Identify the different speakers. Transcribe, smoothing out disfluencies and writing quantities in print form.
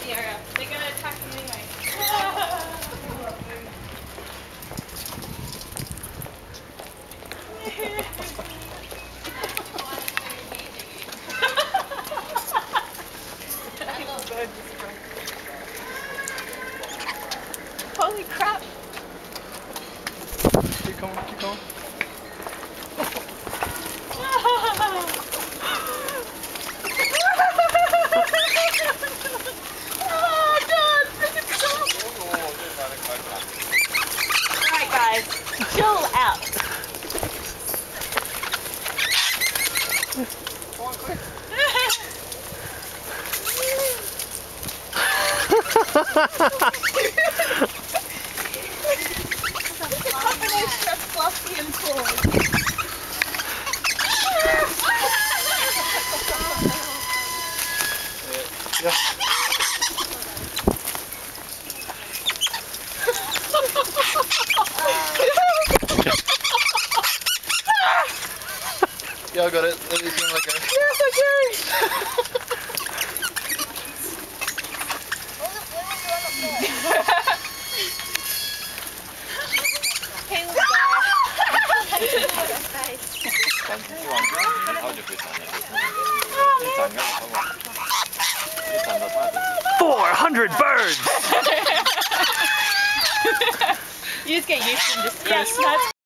Speaker 1: Yeah, they're gonna attack him anyway. Holy crap!
Speaker 2: Keep going, keep going.
Speaker 1: Alright guys, chill out.
Speaker 2: Come on, quick.
Speaker 1: Combination of fluffy and cool.
Speaker 2: Yeah. Yeah, I got it. Let me let go.
Speaker 1: Yes, okay.
Speaker 2: Oh, 400 birds!
Speaker 1: You just get used to them just